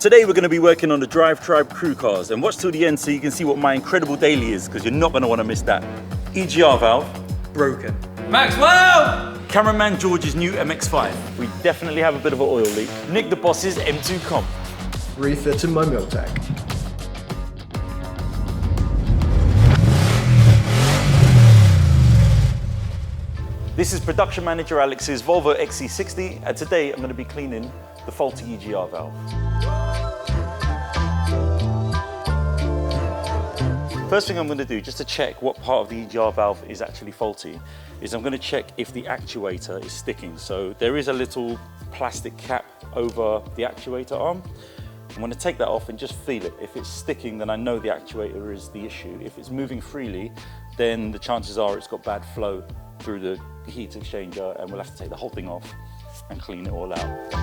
Today we're going to be working on the DriveTribe crew cars, and watch till the end so you can see what my incredible daily is, because you're not going to want to miss that. EGR valve, broken. Maxwell! Cameraman George's new MX-5. We definitely have a bit of an oil leak. Nick the Boss's M2 comp. Refitting my milk tank. This is production manager Alex's Volvo XC60, and today I'm going to be cleaning the faulty EGR valve. First thing I'm going to do, just to check what part of the EGR valve is actually faulty, is I'm going to check if the actuator is sticking. So there is a little plastic cap over the actuator arm. I'm going to take that off and just feel it. If it's sticking, then I know the actuator is the issue. If it's moving freely, then the chances are it's got bad flow through the heat exchanger, and we'll have to take the whole thing off and clean it all out.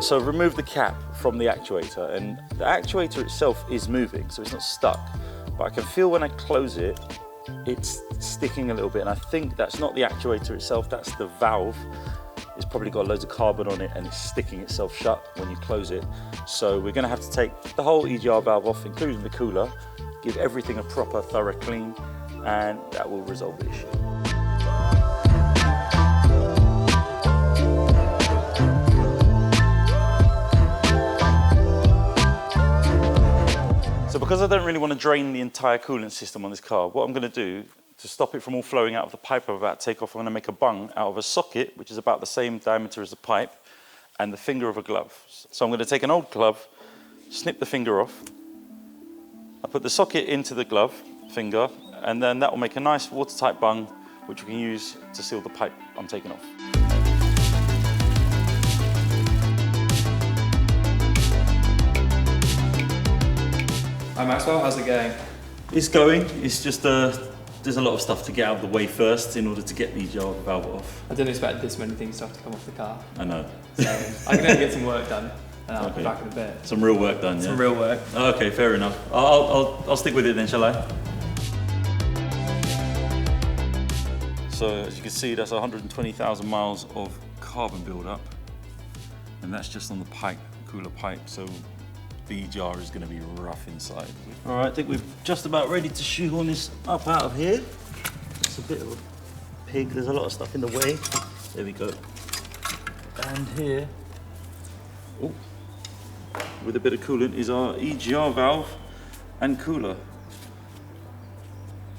So remove the cap from the actuator, and the actuator itself is moving, so it's not stuck. But I can feel when I close it, it's sticking a little bit, and I think that's not the actuator itself, that's the valve. It's probably got loads of carbon on it and it's sticking itself shut when you close it. So we're gonna have to take the whole EGR valve off, including the cooler, give everything a proper thorough clean, and that will resolve the issue. So because I don't really want to drain the entire coolant system on this car, what I'm going to do to stop it from all flowing out of the pipe I'm about to take off, I'm going to make a bung out of a socket, which is about the same diameter as the pipe, and the finger of a glove. So I'm going to take an old glove, snip the finger off, I put the socket into the glove finger, and then that will make a nice watertight bung, which we can use to seal the pipe I'm taking off. Hi Maxwell, how's it going? It's going, it's just there's a lot of stuff to get out of the way first in order to get the EGR valve off. I didn't expect this many things to have to come off the car. I know. So I can only get some work done, and I'll be back in a bit. Some real work done, yeah? Some real work. Okay, fair enough. I'll stick with it then, shall I? So as you can see, that's 120,000 miles of carbon build-up, and that's just on the pipe, cooler pipe. So the EGR is going to be rough inside. All right, I think we're just about ready to shoehorn this up out of here. It's a bit of a pig, there's a lot of stuff in the way. There we go. And here, oh, with a bit of coolant, is our EGR valve and cooler.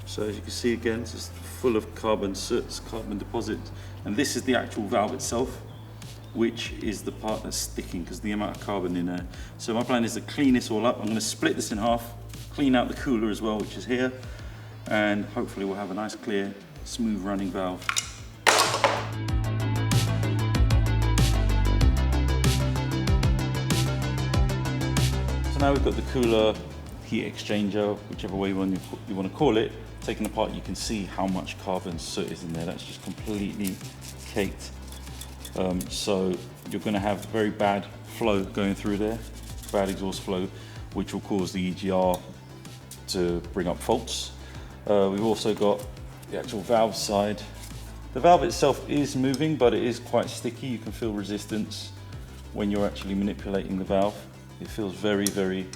So as you can see again, it's just full of carbon soots, carbon deposits. And this is the actual valve itself, which is the part that's sticking because the amount of carbon in there. So my plan is to clean this all up. I'm going to split this in half, clean out the cooler as well, which is here, and hopefully we'll have a nice clear, smooth running valve. So now we've got the cooler heat exchanger, whichever way you want to call it. Taken apart, you can see how much carbon soot is in there. That's just completely caked. So you're going to have very bad flow going through there, bad exhaust flow, which will cause the EGR to bring up faults. We've also got the actual valve side. The valve itself is moving, but it is quite sticky. You can feel resistance when you're actually manipulating the valve. It feels very, very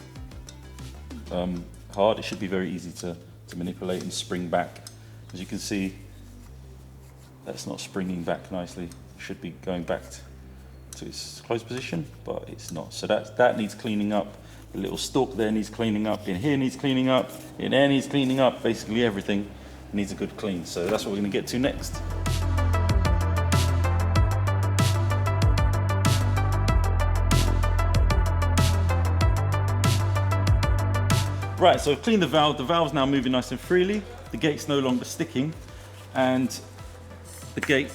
hard. It should be very easy to manipulate and spring back. As you can see, that's not springing back nicely. Should be going back to its closed position, but it's not. So that needs cleaning up. The little stalk there needs cleaning up. In here needs cleaning up. In there needs cleaning up. Basically everything needs a good clean. So that's what we're going to get to next. Right, so I've cleaned the valve. The valve's now moving nice and freely. The gate's no longer sticking, and the gate,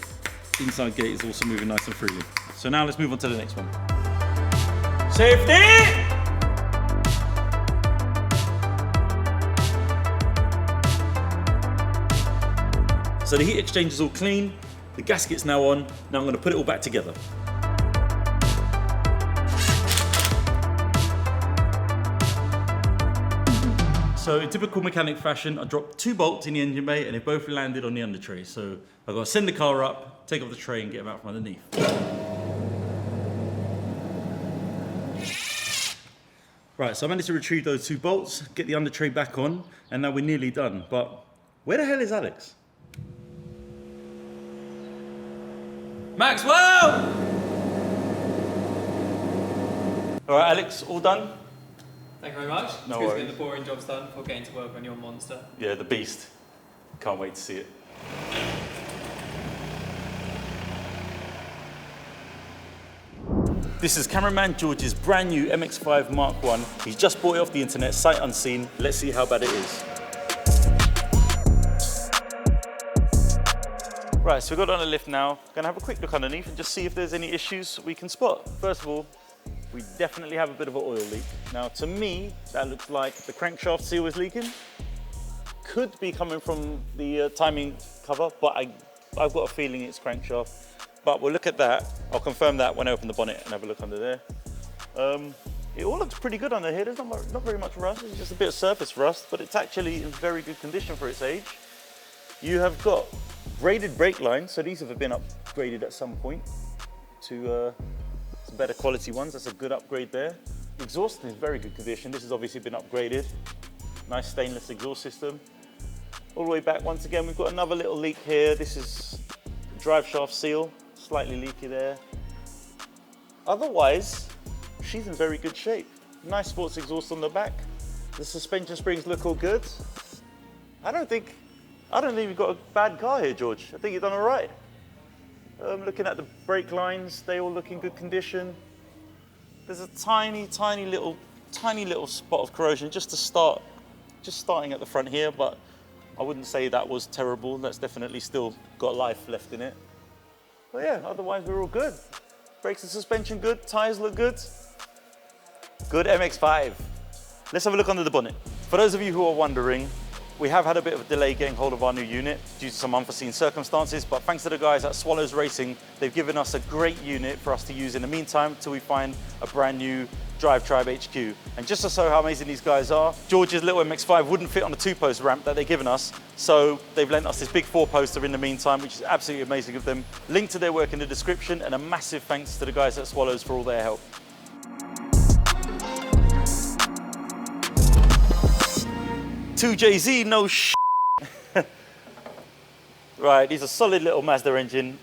inside gate, is also moving nice and freely. So now let's move on to the next one. Safety! So the heat exchange is all clean. The gasket's now on. Now I'm going to put it all back together. So in typical mechanic fashion, I dropped 2 bolts in the engine bay and they both landed on the under tray. So I've got to send the car up, take off the tray and get them out from underneath. Right, so I managed to retrieve those 2 bolts, get the under tray back on, and now we're nearly done. But where the hell is Alex? Maxwell! All right, Alex, all done? Thank you very much. No it's good to worries. get the boring jobs done before getting to work on your monster. Yeah, the beast. Can't wait to see it. This is cameraman George's brand new MX-5 Mark I. He's just bought it off the internet, sight unseen. Let's see how bad it is. Right, so we've got it on the lift now. Gonna have a quick look underneath and just see if there's any issues we can spot. First of all, we definitely have a bit of an oil leak. Now, to me, that looks like the crankshaft seal is leaking. Could be coming from the timing cover, but I've got a feeling it's crankshaft. But we'll look at that. I'll confirm that when I open the bonnet and have a look under there. It all looks pretty good under here. There's not very much rust. It's just a bit of surface rust, but it's actually in very good condition for its age. You have got braided brake lines, so these have been upgraded at some point to some better quality ones. That's a good upgrade there. The exhaust is in very good condition. This has obviously been upgraded. Nice stainless exhaust system. All the way back, once again, we've got another little leak here. This is drive shaft seal, slightly leaky there. Otherwise, she's in very good shape. Nice sports exhaust on the back. The suspension springs look all good. I don't think we've got a bad car here, George. I think you've done all right. Looking at the brake lines, they all look in good condition. There's a tiny little spot of corrosion just starting at the front here, but I wouldn't say that was terrible. That's definitely still got life left in it. But yeah, otherwise we're all good. Brakes and suspension good, tires look good. Good MX-5. Let's have a look under the bonnet. For those of you who are wondering, we have had a bit of a delay getting hold of our new unit due to some unforeseen circumstances, but thanks to the guys at Swallows Racing, they've given us a great unit for us to use in the meantime till we find a brand new DriveTribe HQ. And just to show how amazing these guys are, George's little MX-5 wouldn't fit on the 2-post ramp that they've given us, so they've lent us this big 4-poster in the meantime, which is absolutely amazing of them. Link to their work in the description, and a massive thanks to the guys at Swallows for all their help. To Jay-Z, no sh. Right, these are solid little Mazda engine,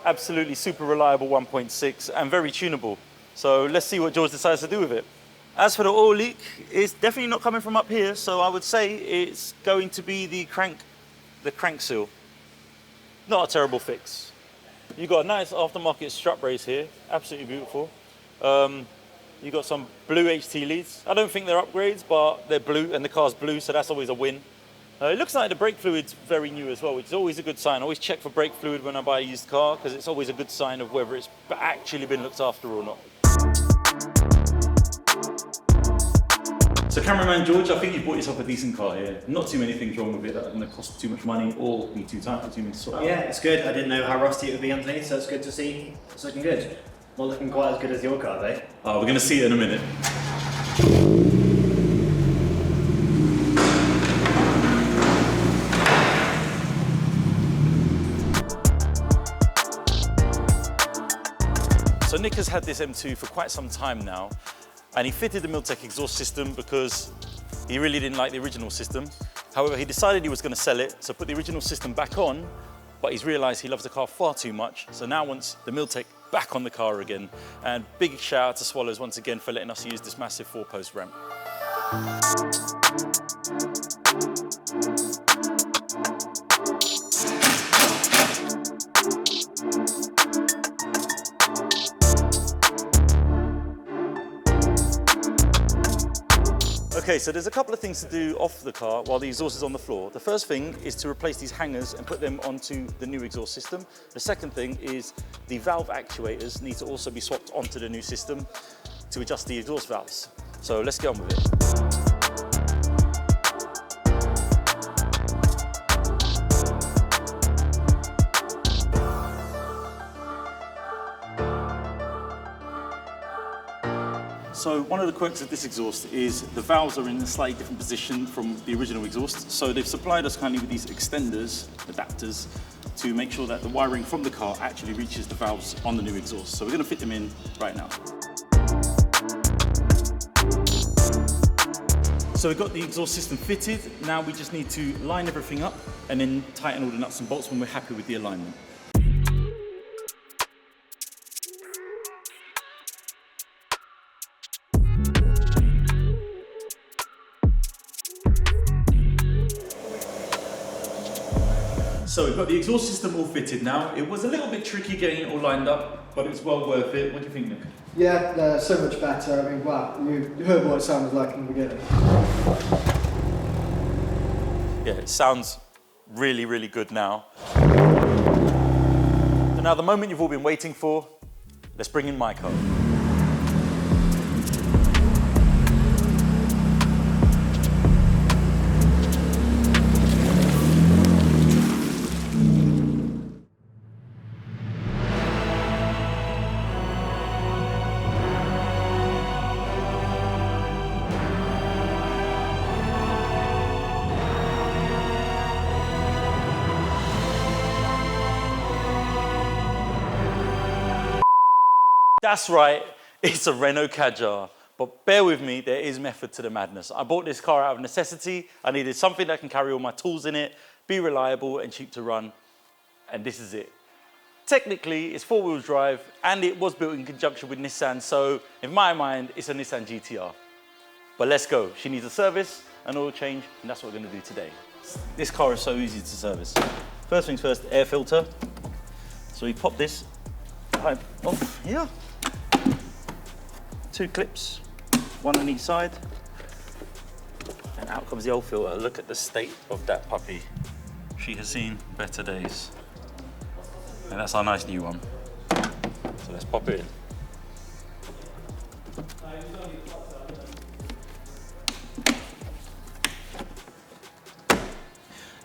absolutely super reliable 1.6 and very tunable. So let's see what George decides to do with it. As for the oil leak, it's definitely not coming from up here, so I would say it's going to be the crank seal. Not a terrible fix. You've got a nice aftermarket strut brace here, absolutely beautiful. You've got some blue HT leads. I don't think they're upgrades, but they're blue and the car's blue, so that's always a win. It looks like the brake fluid's very new as well, which is always a good sign. I always check for brake fluid when I buy a used car, because it's always a good sign of whether it's actually been looked after or not. So cameraman George, I think you've bought yourself a decent car here. Not too many things wrong with it that are going to cost too much money or be too tight for too many to sort out. Yeah, it's good. I didn't know how rusty it would be underneath, so it's good to see it's looking good. Not looking quite as good as your car, though. Oh, we're going to see it in a minute. So Nick has had this M2 for quite some time now, and he fitted the Miltech exhaust system because he really didn't like the original system. However, he decided he was going to sell it, so put the original system back on, but he's realized he loves the car far too much, so now wants the Miltech back on the car again. And big shout out to Swallows once again for letting us use this massive 4-post ramp. Okay, so there's a couple of things to do off the car while the exhaust is on the floor. The first thing is to replace these hangers and put them onto the new exhaust system. The second thing is the valve actuators need to also be swapped onto the new system to adjust the exhaust valves. So let's get on with it. So one of the quirks of this exhaust is the valves are in a slightly different position from the original exhaust. So they've supplied us kindly with these extenders, adapters, to make sure that the wiring from the car actually reaches the valves on the new exhaust. So we're going to fit them in right now. So we've got the exhaust system fitted. Now we just need to line everything up and then tighten all the nuts and bolts when we're happy with the alignment. So we've got the exhaust system all fitted now. It was a little bit tricky getting it all lined up, but it's well worth it. What do you think, Nick? Yeah, so much better. I mean, wow, you heard what it sounded like in the beginning. Yeah, it sounds really, really good now. So now the moment you've all been waiting for, let's bring in my car. That's right, it's a Renault Kadjar. But bear with me, there is method to the madness. I bought this car out of necessity. I needed something that can carry all my tools in it, be reliable and cheap to run, and this is it. Technically, it's four-wheel drive, and it was built in conjunction with Nissan, so in my mind, it's a Nissan GTR. But let's go. She needs a service, an oil change, and that's what we're gonna do today. This car is so easy to service. First things first, air filter. So we pop this pipe off here. 2 clips, 1 on each side, and out comes the old filter. Look at the state of that puppy. She has seen better days. And that's our nice new one. So let's pop it in.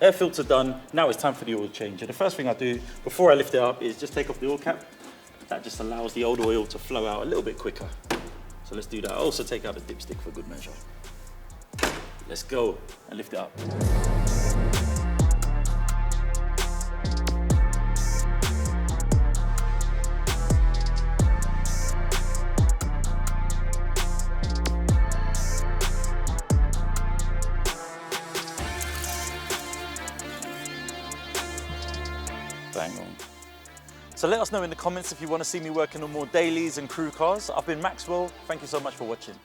Air filter done, now it's time for the oil change. And the first thing I do before I lift it up is just take off the oil cap. That just allows the old oil to flow out a little bit quicker. So let's do that. I'll also take out the dipstick for good measure. Let's go and lift it up. Bang on. So let us know in the comments if you want to see me working on more dailies and crew cars. I've been Maxwell. Thank you so much for watching.